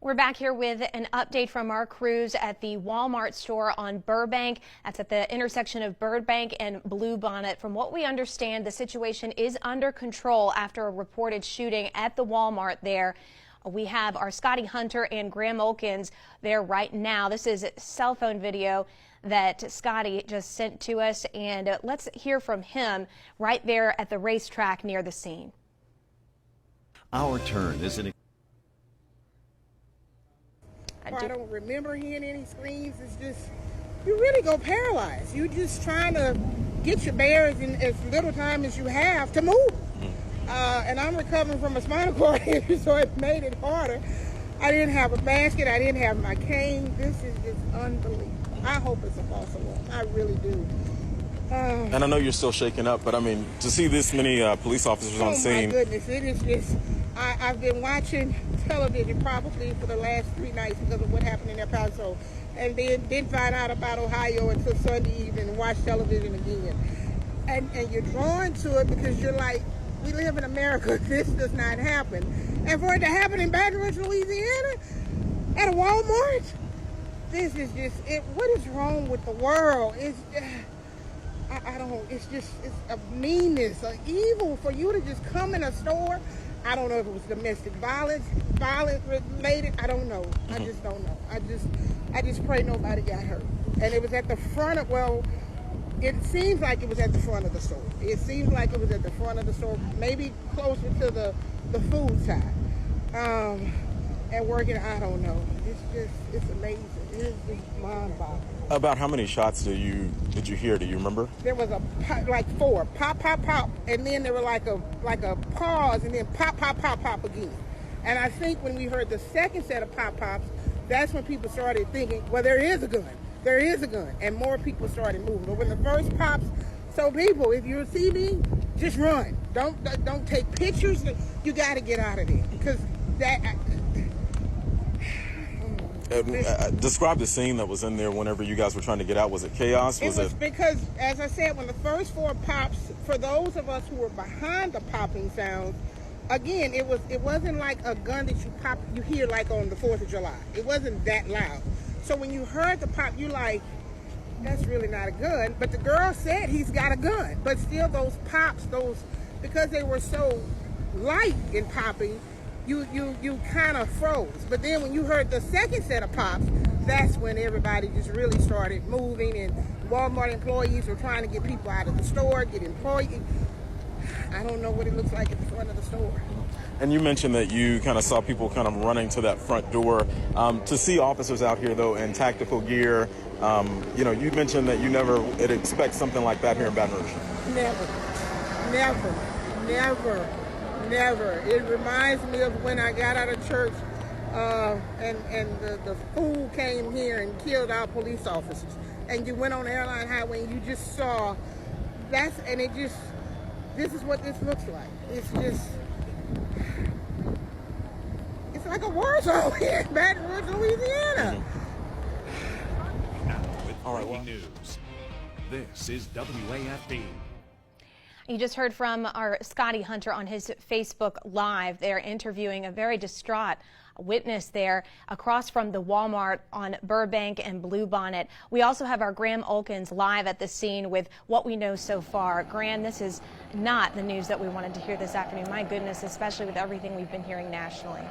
We're back here with an update from our crews at the Walmart store on Burbank. That's at the intersection of Burbank and Bluebonnet. From what we understand, the situation is under control after a reported shooting at the Walmart there. We have our Scotty Hunter and Graham Ulkins there right now. This is cell phone video that Scotty just sent to us, and let's hear from him right there at the racetrack near the scene. Our turn is an I don't remember hearing any screams. It's just, you really go paralyzed. You're just trying to get your bearings in as little time as you have to move. And I'm recovering from a spinal cord injury, so it made it harder. I didn't have a basket. I didn't have my cane. This is just unbelievable. I hope it's a false alarm. I really do. And I know you're still shaken up, but I mean, to see this many police officers on scene. Oh my goodness, it is just, I've been watching television probably for the last 3 nights because of what happened in El Paso. And then didn't find out about Ohio until Sunday evening and watch television again. And you're drawn to it because you're like, we live in America, this does not happen. And for it to happen in Baton Rouge, Louisiana, at a Walmart, this is just, what is wrong with the world? It's I don't, it's a meanness, an evil for you to just come in a store. I don't know if it was domestic violence related, I don't know. I just don't know. I just pray nobody got hurt. And it was at the front of, well, it seems like it was at the front of the store. It seems like it was at the front of the store, maybe closer to the food side. And working, I don't know. It's amazing. It's just mind-boggling. About how many shots did you hear? Do you remember? There was like 4, pop, pop, pop, and then there were like a pause, and then pop, pop, pop, pop again. And I think when we heard the second set of pop pops, that's when people started thinking, well, there is a gun. There is a gun, and more people started moving. But when the first pops, so people, if you're see me, just run. Don't take pictures. You got to get out of there because that. Describe the scene that was in there whenever you guys were trying to get out. Was it chaos? It was because, as I said, when the first 4 pops, for those of us who were behind the popping sounds, again, it wasn't like a gun that you hear like on the 4th of July. It wasn't that loud. So when you heard the pop, you like, that's really not a gun. But the girl said he's got a gun. But still those pops, because they were so light in popping, you kind of froze. But then when you heard the second set of pops, that's when everybody just really started moving, and Walmart employees were trying to get people out of the store, get employees. I don't know what it looks like at the front of the store. And you mentioned that you kind of saw people kind of running to that front door. To see officers out here, though, in tactical gear, you mentioned that you never would expect something like that here in Baton Rouge. Never. It reminds me of when I got out of church and the fool came here and killed our police officers. And you went on the airline highway and you just saw this is what this looks like. It's like a war zone here in Baton Rouge, Louisiana. Now with breaking news, this is WAFB. You just heard from our Scotty Hunter on his Facebook Live. They're interviewing a very distraught witness there across from the Walmart on Burbank and Bluebonnet. We also have our Graham Ulkins live at the scene with what we know so far. Graham, this is not the news that we wanted to hear this afternoon. My goodness, especially with everything we've been hearing nationally.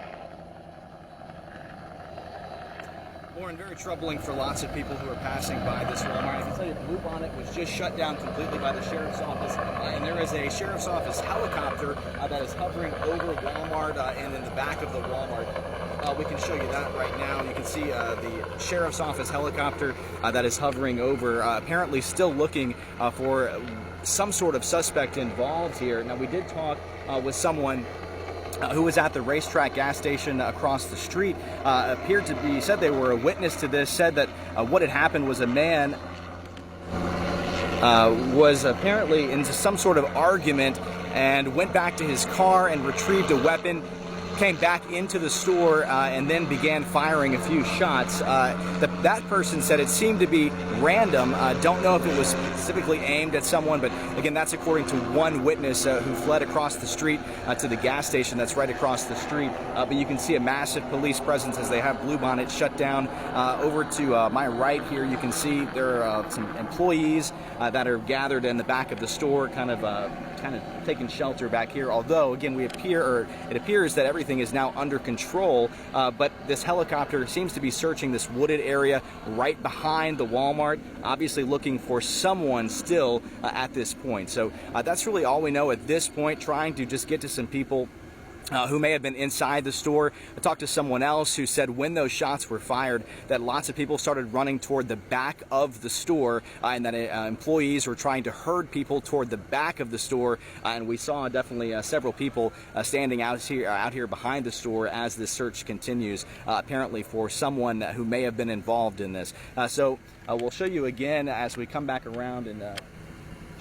Lauren, very troubling for lots of people who are passing by this Walmart. I can tell you, Bluebonnet was just shut down completely by the sheriff's office, and there is a sheriff's office helicopter that is hovering over Walmart and in the back of the Walmart. We can show you that right now. You can see the sheriff's office helicopter that is hovering over, apparently still looking for some sort of suspect involved here. Now, we did talk with someone who was at the racetrack gas station across the street, said they were a witness to this, said that what had happened was a man was apparently into some sort of argument and went back to his car and retrieved a weapon came back into the store and then began firing a few shots. That person said it seemed to be random. Don't know if it was specifically aimed at someone, but again, that's according to one witness who fled across the street to the gas station that's right across the street. But you can see a massive police presence as they have Bluebonnet shut down. Over to my right here, you can see there are some employees that are gathered in the back of the store, kind of taking shelter back here. Although, again, it appears that everything is now under control. But this helicopter seems to be searching this wooded area right behind the Walmart, obviously looking for someone still at this point. So that's really all we know at this point, trying to just get to some people who may have been inside the store. I talked to someone else who said when those shots were fired that lots of people started running toward the back of the store and that employees were trying to herd people toward the back of the store, and we saw definitely several people standing out here behind the store as this search continues, apparently for someone who may have been involved in this. So we'll show you again as we come back around and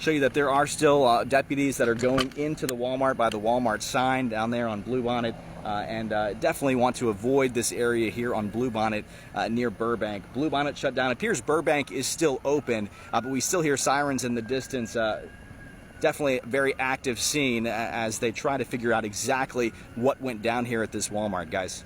show you that there are still deputies that are going into the Walmart by the Walmart sign down there on Bluebonnet, and definitely want to avoid this area here on Bluebonnet near Burbank. Bluebonnet shut down. It appears Burbank is still open, but we still hear sirens in the distance. Definitely a very active scene as they try to figure out exactly what went down here at this Walmart, guys.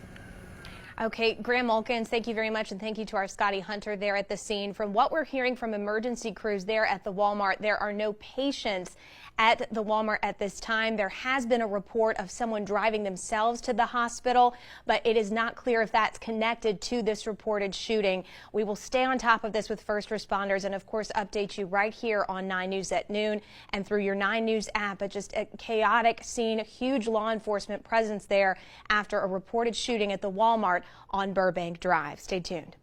Okay, Graham Ulkins, thank you very much, and thank you to our Scotty Hunter there at the scene. From what we're hearing from emergency crews there at the Walmart, there are no patients at the Walmart at this time. There has been a report of someone driving themselves to the hospital, but it is not clear if that's connected to this reported shooting. We will stay on top of this with first responders and, of course, update you right here on 9 News at noon and through your 9 News app. But just a chaotic scene, a huge law enforcement presence there after a reported shooting at the Walmart on Burbank Drive. Stay tuned.